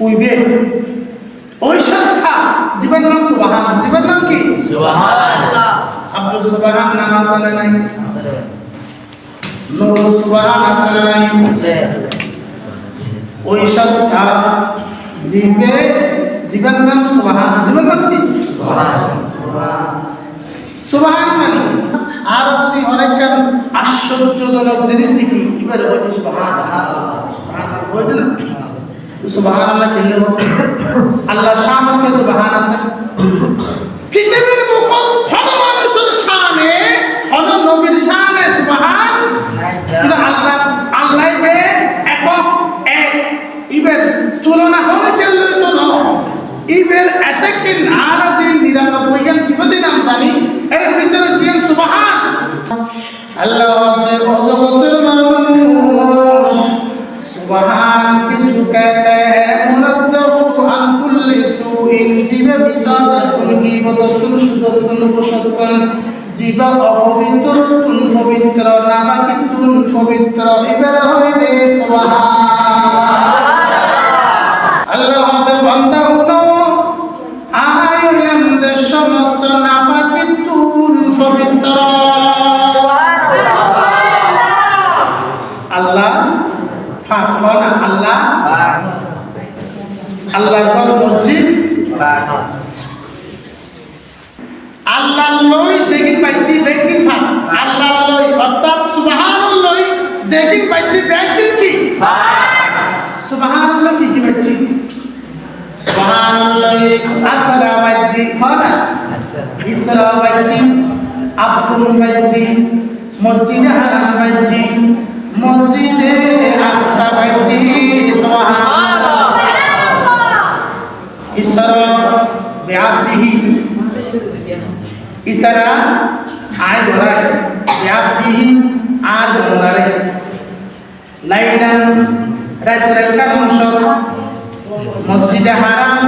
উইবে ওই সংখ্যা জীবন নাম সুবহান জীবন নাম কি সুবহানাল্লাহ আব্দুল সুবহান নাম আছে নাই নূর সুবহান আছে নাই ওই সংখ্যা জিবে জীবন নাম সুবহান জীবন নাম কি সুবহান মানে আর যদি অনেক আশ্চর্যজনক জিনিস দেখি এবারে হয়তো সুবহান হইবে না সুবহানাল্লাহ কেন আল্লাহ শানকে সুবহান আছে কিতাবের মুকত হলো মানুষের শানে হলো নবীর শানে সুবহান কিন্তু আল্লাহ বে একক এক ইবের তুলনা হলে কেন তো না ইবের এতকে নারাজিন 99 গান সিফাতে নাম জানি এর ভিতরে জিয়ান সুবহান আল্লাহ অজগতের মানুষ সুবহান কিছু कहते हैं मुनज्जहु अन कुल्ली सुइन जीव बिसादातुन गीबतातुन शुद्धातुन कुशत्तुन जीव অপবিত্রতুন পবিত্র নামাকিতুন পবিত্র এবার হইবে সুবহান আল্লাহ তে বান্দা হলো আইলাম দে সমস্ত নামাকিতুন পবিত্র আল্লাহ ফাসওয়ানা আল্লাহ আল্লাহর ঘর মসজিদ আল্লাহ লই যেকিন পাইছি বেকিন ফাক আল্লাহ লই অর্থাৎ সুবহানাল্লাহ যেকিন পাইছি বেকিন কি সুবহানাল্লাহ কি পাইছি সুবহানাল্লাহ আসরা পাইছি হনা ইসরা পাইছি আব্দুল পাইছি মসজিদে হারাম পাইছি মসজিদে আকসা পাইছি সুবহানাল্লাহ ইসরা বিআবদিহি ইসরা আয় ধরায় বিআবদিহি আর বন্দারে লাইলান রাতের একটা অংশ মসজিদে হারাম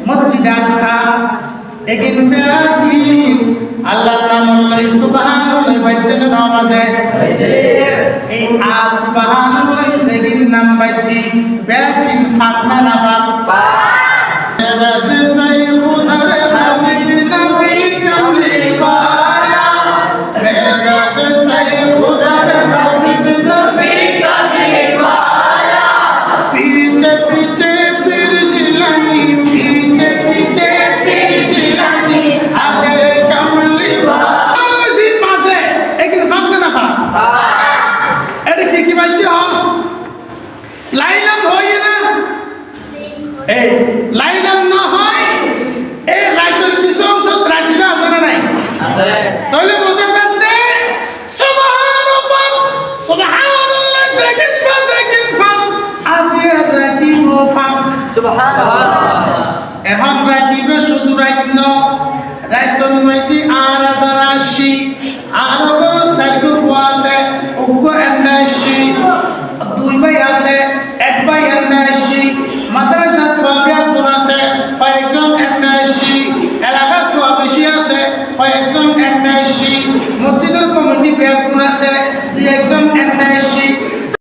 মসজিদে আকসা এগিন বেআকি আল্লাহর নাম লই সুবহানাল্লাহ বাইছেন নামাজে এই সুবহানাল্লাহ যেগিন নাম বাইছি বেআকিন ফাকনা না ফাক রাজসাই খুদার হাবিব নবী কামলি পায়া রাজসাই খুদার হাবিব নবী কামলি পায়া पीछे पीछे पीर जिलानी पीछे पीछे पीर जिलानी आगे कमली वाला जी पासे लेकिन फक ना फक এর কি বাচ্চা হল লাইলাম হয় না এই লাইলাম না হয় এই রাতের কিছু অংশ রাতিবা আছে না নাই আছে তাহলে বোঝা যাচ্ছে সুবহানাল্লাহ সুবহানাল্লাহ যেকিন ফাক আজিয়া রাতিব ফাক সুবহানাল্লাহ এখন রাতিবে শুধু রাত ন রাতন মাইছি আর আজার আসি আর